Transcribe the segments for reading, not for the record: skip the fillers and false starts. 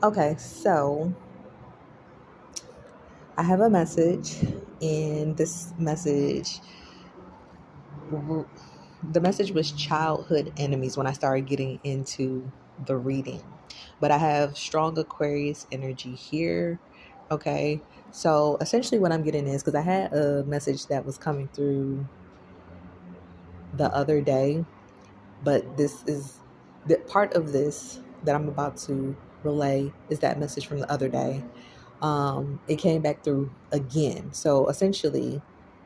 Okay, so I have a message, and this message, the message was childhood enemies when I started getting into the reading. But I have strong Aquarius energy here. Okay, so essentially what I'm getting is because I had a message that was coming through the other day, but this is the part of this that I'm about to relay is that message from the other day. It came back through again. So essentially,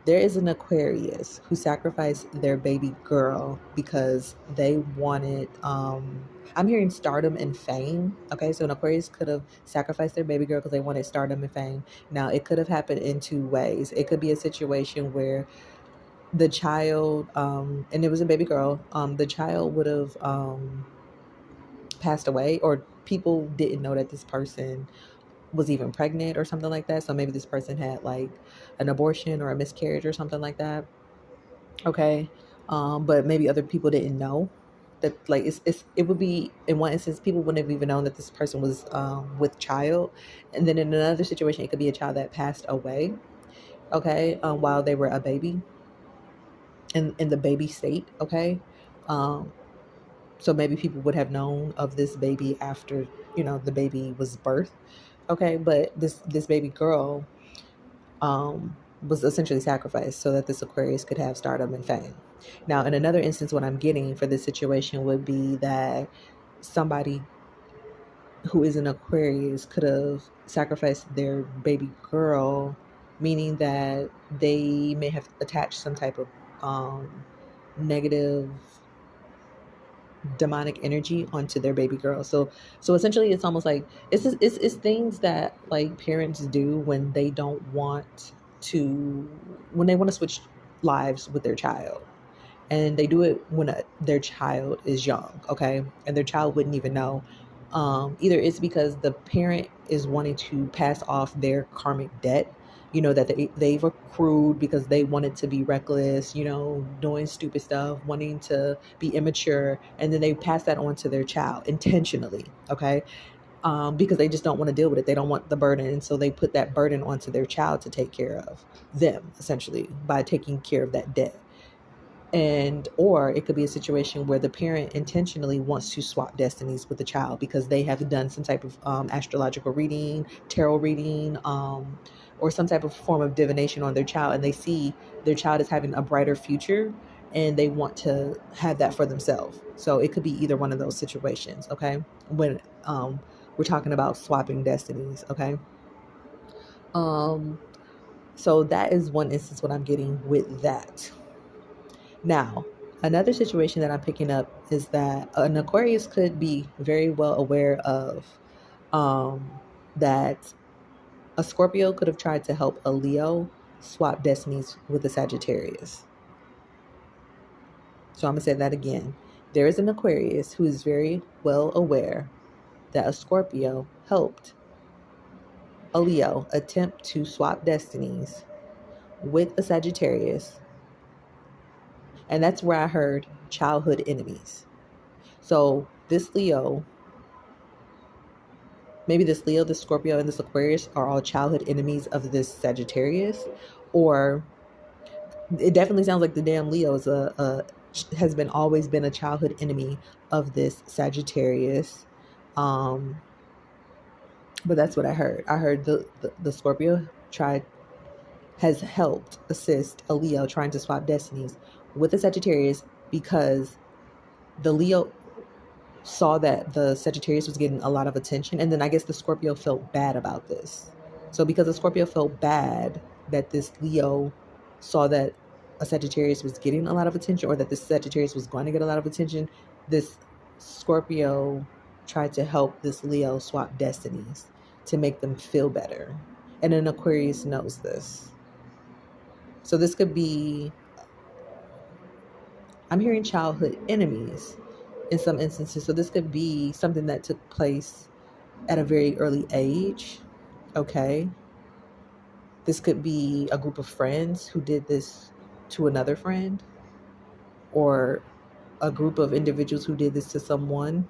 there is an Aquarius who sacrificed their baby girl because they wanted, I'm hearing stardom and fame. Okay, so an Aquarius could have sacrificed their baby girl because they wanted stardom and fame. Now, it could have happened in two ways. It could be a situation where the child, and it was a baby girl, the child would have passed away, or people didn't know that this person was even pregnant or something like that. So maybe this person had like an abortion or a miscarriage or something like that. Okay. But maybe other people didn't know that, like, it would be, in one instance, people wouldn't have even known that this person was with child. And then in another situation, it could be a child that passed away. Okay. While they were a baby, in the baby state. Okay. Um, so maybe people would have known of this baby after, the baby was birthed. Okay. But this baby girl, was essentially sacrificed so that this Aquarius could have stardom and fame. Now, in another instance, what I'm getting for this situation would be that somebody who is an Aquarius could have sacrificed their baby girl, meaning that they may have attached some type of negative demonic energy onto their baby girl. So essentially it's almost like it's things that like parents do when they don't want to, when they want to switch lives with their child, and they do it when their child is young. Okay, and their child wouldn't even know. Either it's because the parent is wanting to pass off their karmic debt, that they've accrued because they wanted to be reckless, doing stupid stuff, wanting to be immature, and then they pass that on to their child intentionally. Okay, because they just don't want to deal with it. They don't want the burden, and so they put that burden onto their child to take care of them, essentially, by taking care of that debt. And or it could be a situation where the parent intentionally wants to swap destinies with the child because they have done some type of astrological reading, tarot reading, or some type of form of divination on their child, and they see their child is having a brighter future, and they want to have that for themselves. So it could be either one of those situations. Okay, when we're talking about swapping destinies. Okay, um, so that is one instance what I'm getting with that. Now, another situation that I'm picking up is that an Aquarius could be very well aware of um, that a Scorpio could have tried to help a Leo swap destinies with a Sagittarius. So I'm going to say that again. There is an Aquarius who is very well aware that a Scorpio helped a Leo attempt to swap destinies with a Sagittarius. And that's where I heard childhood enemies. So this Leo, maybe this Leo, this Scorpio, and this Aquarius are all childhood enemies of this Sagittarius, or it definitely sounds like the damn Leo is has been always been a childhood enemy of this Sagittarius. Um, but that's what I heard. I heard the Scorpio has helped assist a Leo trying to swap destinies with the Sagittarius because the Leo saw that the Sagittarius was getting a lot of attention. And then I guess the Scorpio felt bad about this. So because the Scorpio felt bad that this Leo saw that a Sagittarius was getting a lot of attention, or that this Sagittarius was going to get a lot of attention, this Scorpio tried to help this Leo swap destinies to make them feel better. And an Aquarius knows this. So this could be, I'm hearing childhood enemies in some instances. So this could be something that took place at a very early age. Okay. This could be a group of friends who did this to another friend, or a group of individuals who did this to someone.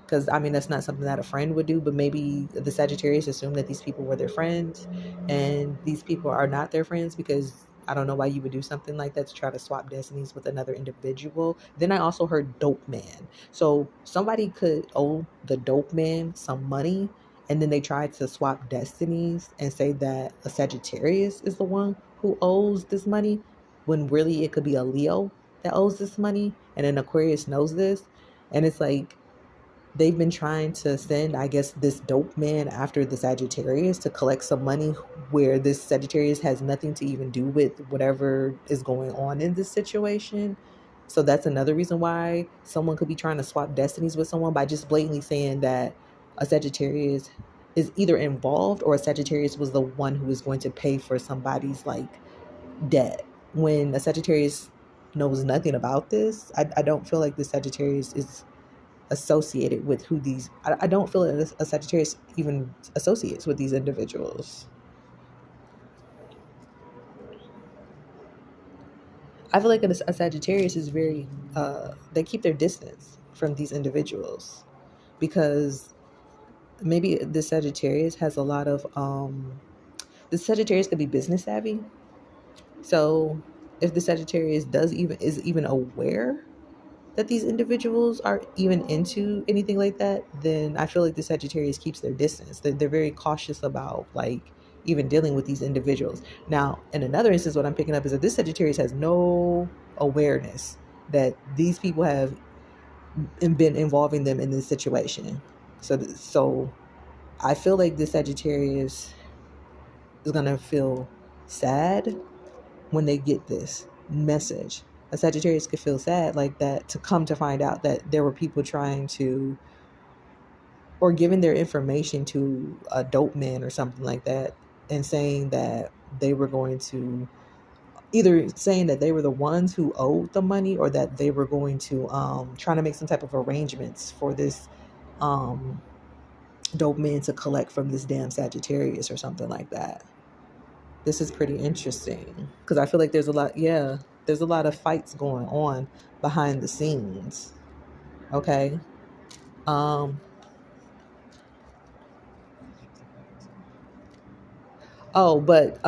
because I mean that's not something that a friend would do, but maybe the Sagittarius assumed that these people were their friends, and these people are not their friends because I don't know why you would do something like that to try to swap destinies with another individual. Then I also heard dope man. So somebody could owe the dope man some money, and then they tried to swap destinies and say that a Sagittarius is the one who owes this money, when really it could be a Leo that owes this money, and an Aquarius knows this. And it's like they've been trying to send, I guess, this dope man after the Sagittarius to collect some money, where this Sagittarius has nothing to even do with whatever is going on in this situation. So that's another reason why someone could be trying to swap destinies with someone by just blatantly saying that a Sagittarius is either involved or a Sagittarius was the one who is going to pay for somebody's like debt. When a Sagittarius knows nothing about this, I don't feel like the Sagittarius is associated with who these, I don't feel that a Sagittarius even associates with these individuals. I feel like a Sagittarius is very they keep their distance from these individuals because maybe the Sagittarius has a lot of the Sagittarius could be business savvy. So if the Sagittarius does even is even aware that these individuals are even into anything like that, then I feel like the Sagittarius keeps their distance. They're very cautious about like even dealing with these individuals. Now, in another instance, what I'm picking up is that this Sagittarius has no awareness that these people have been involving them in this situation. So I feel like the Sagittarius is gonna feel sad when they get this message. A Sagittarius could feel sad like that to come to find out that there were people trying to, or giving their information to a dope man or something like that, and saying that they were going to, either saying that they were the ones who owed the money, or that they were going to trying to make some type of arrangements for this um, dope man to collect from this damn Sagittarius or something like that. This is pretty interesting because I feel like there's a lot, yeah, there's a lot of fights going on behind the scenes. Okay. Um, oh, but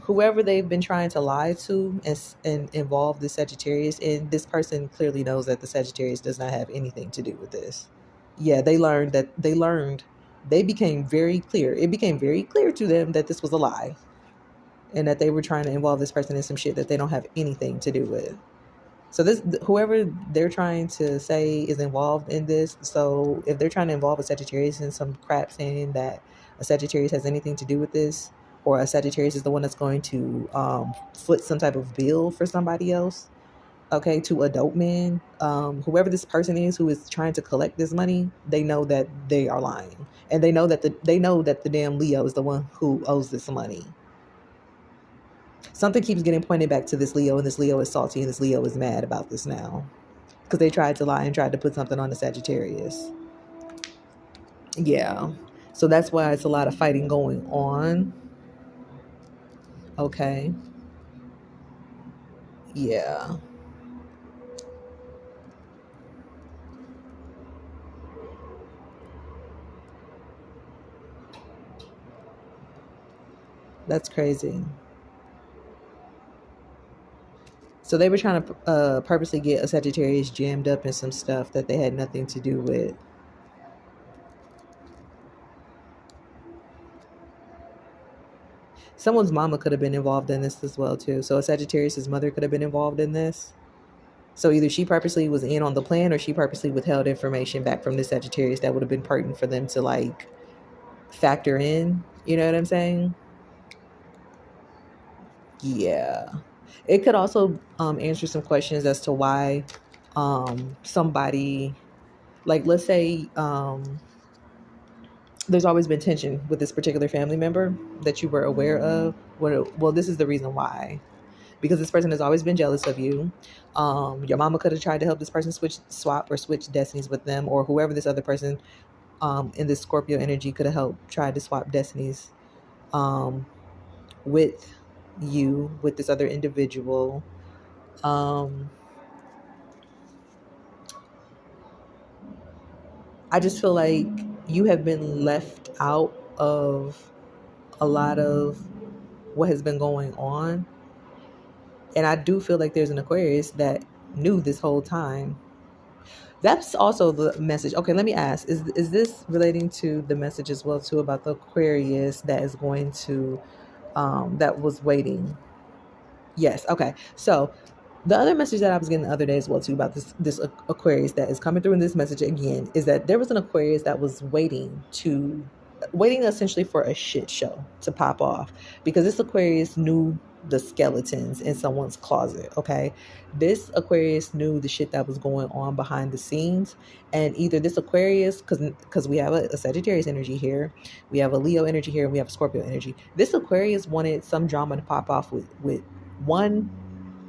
whoever they've been trying to lie to and involve the Sagittarius, and this person clearly knows that the Sagittarius does not have anything to do with this. Yeah, they became very clear. It became very clear to them that this was a lie and that they were trying to involve this person in some shit that they don't have anything to do with. So this, whoever they're trying to say is involved in this. So if they're trying to involve a Sagittarius in some crap, saying that a Sagittarius has anything to do with this, or a Sagittarius is the one that's going to foot some type of bill for somebody else, okay, to a dope man, whoever this person is who is trying to collect this money, they know that they are lying, and they know that the damn Leo is the one who owes this money. Something keeps getting pointed back to this Leo, and this Leo is salty, and this Leo is mad about this now because they tried to lie and tried to put something on the Sagittarius. Yeah. So that's why it's a lot of fighting going on. Okay. Yeah. That's crazy. So they were trying to purposely get a Sagittarius jammed up in some stuff that they had nothing to do with. Someone's mama could have been involved in this as well too. So a Sagittarius's mother could have been involved in this. So either she purposely was in on the plan, or she purposely withheld information back from the Sagittarius that would have been pertinent for them to like factor in. You know what I'm saying? Yeah. It could also answer some questions as to why somebody, like, let's say there's always been tension with this particular family member that you were aware of. Well, this is the reason why. Because this person has always been jealous of you. Your mama could have tried to help this person swap or switch destinies with them, or whoever this other person in this Scorpio energy could have helped try to swap destinies um, with you, with this other individual. Um, I just feel like you have been left out of a lot of what has been going on. And I do feel like there's an Aquarius that knew this whole time. That's also the message. Okay, let me ask: is this relating to the message as well too about the Aquarius that is going to that was waiting? Yes. Okay. So the other message that I was getting the other day as well too about this Aquarius that is coming through in this message again is that there was an Aquarius that was waiting essentially for a shit show to pop off, because this Aquarius knew the skeletons in someone's closet. Okay, this Aquarius knew the shit that was going on behind the scenes, and either this Aquarius, because we have a Sagittarius energy here, we have a Leo energy here, and we have a Scorpio energy. This Aquarius wanted some drama to pop off with one,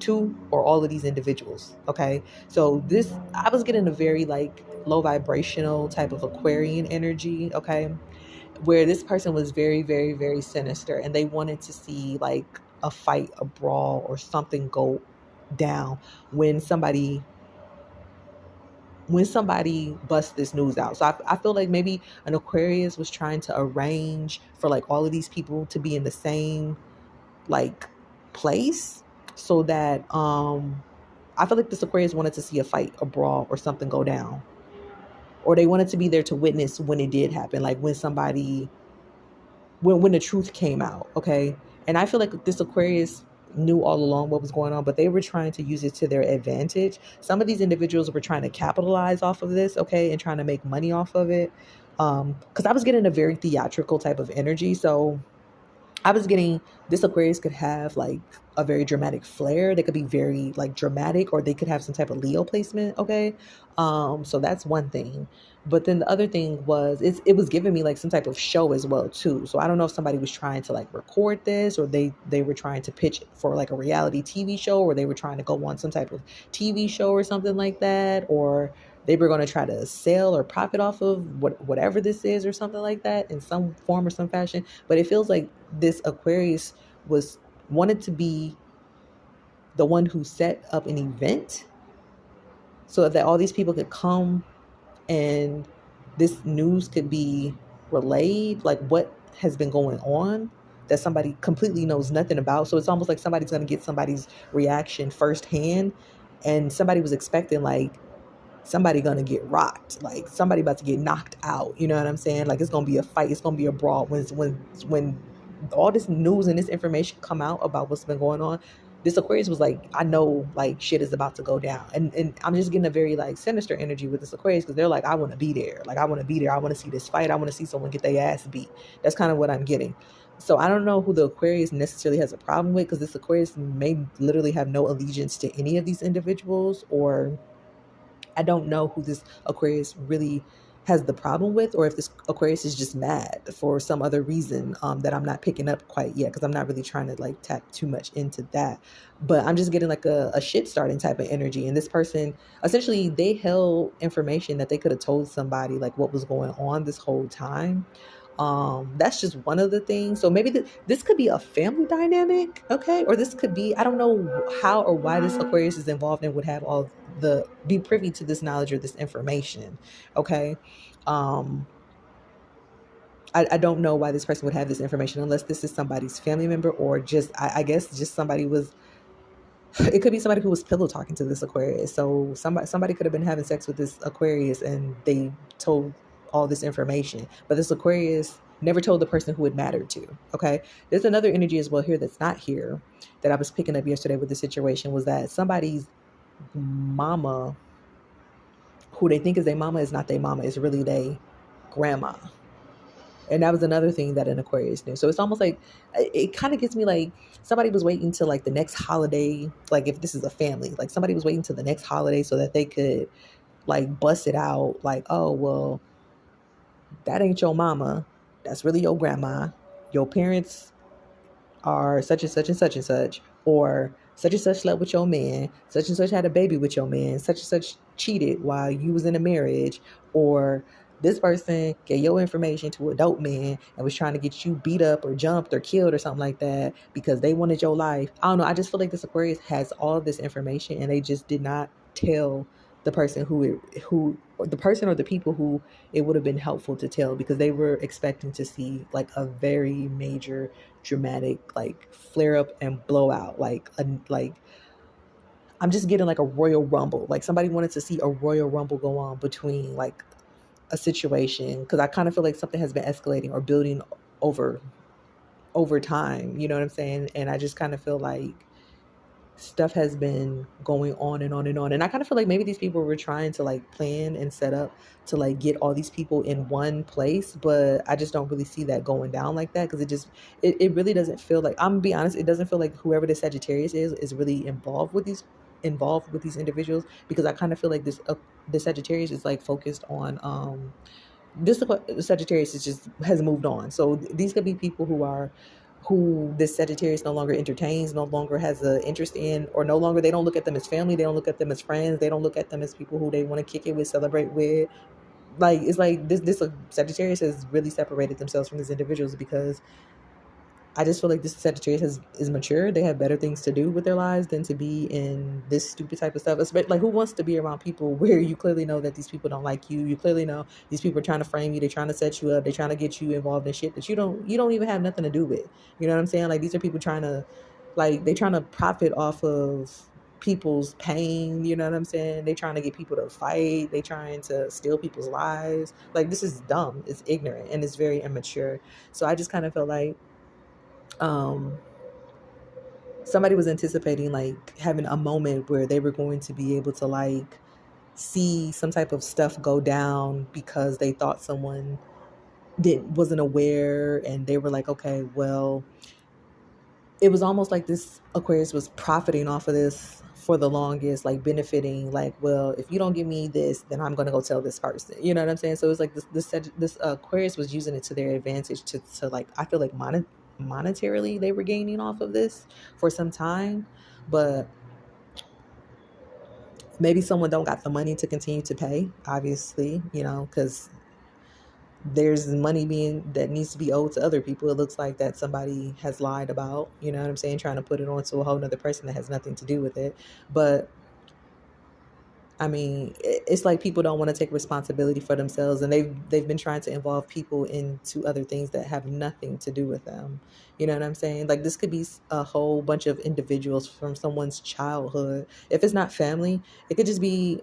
two, or all of these individuals. Okay, so this, I was getting a very like low vibrational type of Aquarian energy. Okay, where this person was very, very, very sinister, and they wanted to see like a fight, a brawl, or something go down when somebody busts this news out. So I feel like maybe an Aquarius was trying to arrange for like all of these people to be in the same like place, so that I feel like this Aquarius wanted to see a fight, a brawl, or something go down, or they wanted to be there to witness when it did happen, like when somebody when the truth came out. Okay, and I feel like this Aquarius knew all along what was going on, but they were trying to use it to their advantage. Some of these individuals were trying to capitalize off of this, okay, and trying to make money off of it, because I was getting a very theatrical type of energy. So I was getting, this Aquarius could have like a very dramatic flair. They could be very like dramatic, or they could have some type of Leo placement. Okay. So that's one thing. But then the other thing was it was giving me like some type of show as well too. So I don't know if somebody was trying to like record this, or they were trying to pitch it for like a reality TV show, or they were trying to go on some type of TV show or something like that, or they were going to try to sell or profit off of whatever this is or something like that in some form or some fashion. But it feels like this Aquarius was wanted to be the one who set up an event so that all these people could come and this news could be relayed, like what has been going on that somebody completely knows nothing about. So it's almost like somebody's going to get somebody's reaction firsthand, and somebody was expecting like somebody gonna get rocked, like somebody about to get knocked out. You know what I'm saying? Like it's gonna be a fight, it's gonna be a brawl. When all this news and this information come out about what's been going on, this Aquarius was like, I know like shit is about to go down. And I'm just getting a very like sinister energy with this Aquarius, because they're like, I want to be there. Like I want to be there. I want to see this fight. I want to see someone get their ass beat. That's kind of what I'm getting. So I don't know who the Aquarius necessarily has a problem with, because this Aquarius may literally have no allegiance to any of these individuals, or I don't know who this Aquarius really has the problem with, or if this Aquarius is just mad for some other reason that I'm not picking up quite yet, because I'm not really trying to like tap too much into that. But I'm just getting like a shit starting type of energy. And this person, essentially, they held information that they could have told somebody like what was going on this whole time. That's just one of the things. So maybe this could be a family dynamic, okay, or this could be, I don't know how or why this Aquarius is involved and would have all the be privy to this knowledge or this information. Okay, um I don't know why this person would have this information, unless this is somebody's family member, or just I guess just somebody was, it could be somebody who was pillow talking to this Aquarius. So somebody could have been having sex with this Aquarius and they told all this information, but this Aquarius never told the person who it mattered to. Okay, there's another energy as well here that's not here, that I was picking up yesterday with the situation, was that somebody's mama, who they think is their mama, is not their mama, is really their grandma. And that was another thing that an Aquarius knew. So it's almost like, it kind of gets me like somebody was waiting till like the next holiday. Like if this is a family, like somebody was waiting till the next holiday so that they could like bust it out. Like, oh, well, that ain't your mama. That's really your grandma. Your parents are such and such and such and such, or such and such slept with your man, such and such had a baby with your man, such and such cheated while you was in a marriage, or this person gave your information to a dope man and was trying to get you beat up or jumped or killed or something like that because they wanted your life. I don't know. I just feel like this Aquarius has all of this information and they just did not tell the person who or the person or the people who it would have been helpful to tell, because they were expecting to see like a very major dramatic like flare up and blowout, like I'm just getting like a Royal Rumble. Like somebody wanted to see a Royal Rumble go on between like a situation, because I kind of feel like something has been escalating or building over time, you know what I'm saying? And I just kind of feel like stuff has been going on and on and on. And I kind of feel like maybe these people were trying to like plan and set up to like get all these people in one place, but I just don't really see that going down like that, because it really doesn't feel like, I'm gonna be honest, it doesn't feel like whoever the Sagittarius is really involved with these individuals, because I kind of feel like the Sagittarius is like focused on this Sagittarius is just has moved on. So these could be people who this Sagittarius no longer entertains, no longer has an interest in, or no longer, they don't look at them as family, they don't look at them as friends, they don't look at them as people who they want to kick it with, celebrate with. Like it's like this Sagittarius has really separated themselves from these individuals, because I just feel like this Sagittarius is mature. They have better things to do with their lives than to be in this stupid type of stuff. Like, who wants to be around people where you clearly know that these people don't like you? You clearly know these people are trying to frame you. They're trying to set you up. They're trying to get you involved in shit that you don't even have nothing to do with. You know what I'm saying? Like, these are people trying to, like, they trying to profit off of people's pain. You know what I'm saying? They trying to get people to fight. They trying to steal people's lives. Like, this is dumb. It's ignorant and it's very immature. So I just kind of feel like um somebody was anticipating like having a moment where they were going to be able to like see some type of stuff go down, because they thought someone wasn't aware, and they were like, okay, well, it was almost like this Aquarius was profiting off of this for the longest, like benefiting, like, well, if you don't give me this, then I'm gonna go tell this person. You know what I'm saying? So it's like this Aquarius was using it to their advantage to like, I feel like monetarily they were gaining off of this for some time, but maybe someone don't got the money to continue to pay, obviously, because there's money being that needs to be owed to other people. It looks like that somebody has lied about, you know what I'm saying, trying to put it onto a whole nother person that has nothing to do with it. But I mean, it's like people don't want to take responsibility for themselves, and they've been trying to involve people into other things that have nothing to do with them. You know what I'm saying? Like, this could be a whole bunch of individuals from someone's childhood. If it's not family, it could just be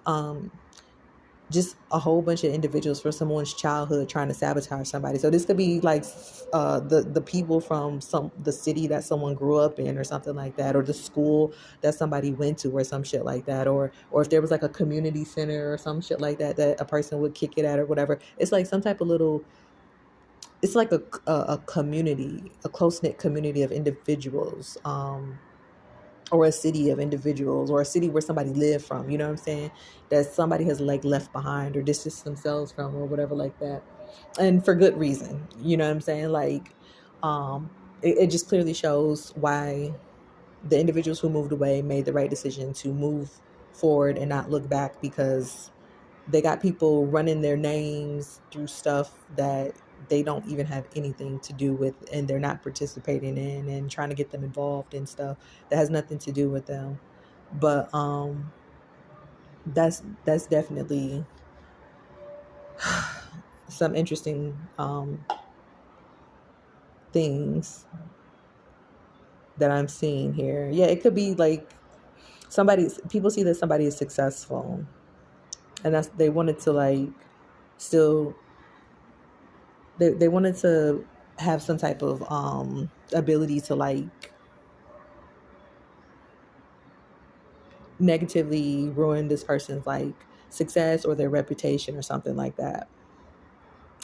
just a whole bunch of individuals from someone's childhood trying to sabotage somebody. So this could be like the people from the city that someone grew up in or something like that, or the school that somebody went to or some shit like that, or if there was like a community center or some shit like that that a person would kick it at or whatever. It's like some type of little, it's like a community, a close-knit community of individuals, or a city of individuals, or a city where somebody lived from, you know what I'm saying, that somebody has like left behind or distanced themselves from or whatever like that, and for good reason, you know what I'm saying. Like it just clearly shows why the individuals who moved away made the right decision to move forward and not look back, because they got people running their names through stuff that they don't even have anything to do with, and they're not participating in, and trying to get them involved in stuff that has nothing to do with them. But that's definitely some interesting things that I'm seeing here. Yeah, it could be like people see that somebody is successful, and that's, they wanted to like still, they wanted to have some type of ability to like negatively ruin this person's like success or their reputation or something like that.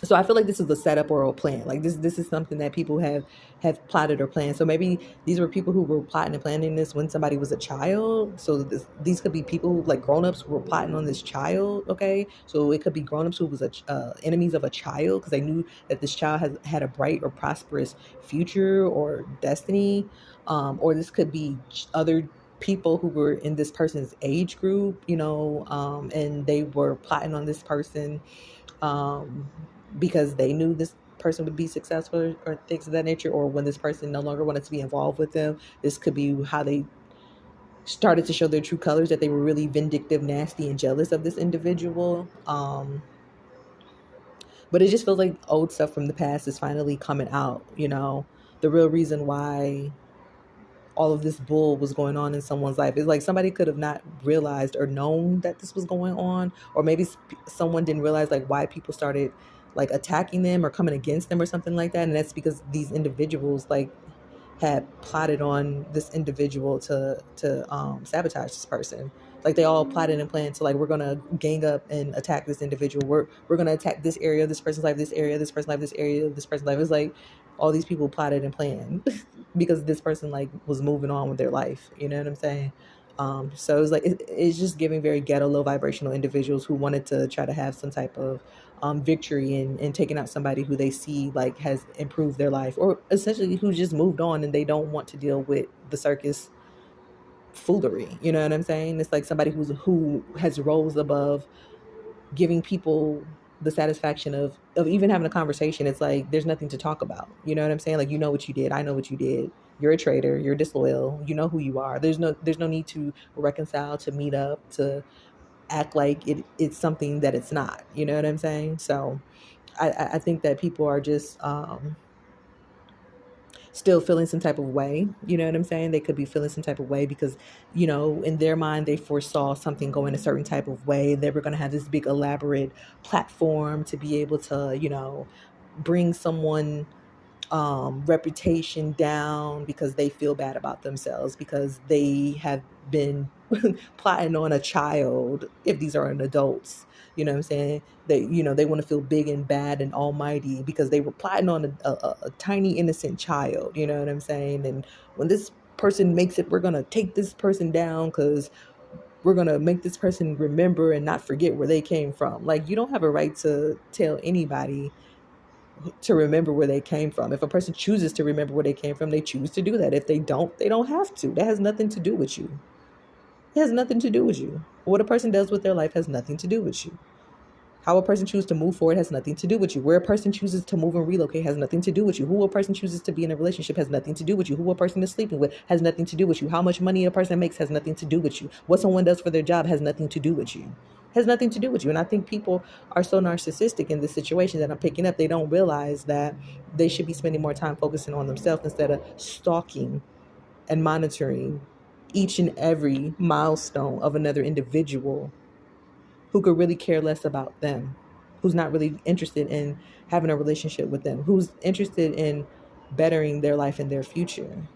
So I feel like this is a setup or a plan. Like this is something that people have plotted or planned. So maybe these were people who were plotting and planning this when somebody was a child. So these could be people like grown-ups who were plotting on this child. Okay, so it could be grown-ups who was enemies of a child, because they knew that this child has had a bright or prosperous future or destiny. Or this could be other people who were in this person's age group, and they were plotting on this person um, because they knew this person would be successful or things of that nature, or when this person no longer wanted to be involved with them. This could be how they started to show their true colors, that they were really vindictive, nasty, and jealous of this individual. But it just feels like old stuff from the past is finally coming out. The real reason why all of this bull was going on in someone's life. It's like somebody could have not realized or known that this was going on, or maybe someone didn't realize like why people started like attacking them or coming against them or something like that. And that's because these individuals like had plotted on this individual to sabotage this person. Like they all plotted and planned to like, we're gonna gang up and attack this individual. We're gonna attack this area, this person's life, this area, this person's life, this area, this person's life. It's like all these people plotted and planned because this person like was moving on with their life. You know what I'm saying? So it's like it's just giving very ghetto, low vibrational individuals who wanted to try to have some type of victory in taking out somebody who they see like has improved their life, or essentially who just moved on and they don't want to deal with the circus foolery. You know what I'm saying? It's like somebody who has rose above giving people the satisfaction of even having a conversation. It's like there's nothing to talk about. You know what I'm saying? Like, you know what you did, I know what you did. You're a traitor, you're disloyal, you know who you are. There's no need to reconcile, to meet up, to act like it's something that it's not. You know what I'm saying? So I think that people are just still feeling some type of way. You know what I'm saying? They could be feeling some type of way because, in their mind, they foresaw something going a certain type of way. They were going to have this big elaborate platform to be able to, bring someone reputation down because they feel bad about themselves, because they have been plotting on a child, if these are an adults. You know what I'm saying? They want to feel big and bad and almighty because they were plotting on a tiny innocent child. You know what I'm saying? And when this person makes it, we're going to take this person down because we're going to make this person remember and not forget where they came from. Like, you don't have a right to tell anybody to remember where they came from. If a person chooses to remember where they came from, they choose to do that. If they don't, they don't have to. That has nothing to do with you. It has nothing to do with you. What a person does with their life has nothing to do with you. How a person chooses to move forward has nothing to do with you. Where a person chooses to move and relocate has nothing to do with you. Who a person chooses to be in a relationship has nothing to do with you. Who a person is sleeping with has nothing to do with you. How much money a person makes has nothing to do with you. What someone does for their job has nothing to do with you. Has nothing to do with you. And I think people are so narcissistic in this situation that I'm picking up. They don't realize that they should be spending more time focusing on themselves instead of stalking and monitoring each and every milestone of another individual who could really care less about them, who's not really interested in having a relationship with them, who's interested in bettering their life and their future.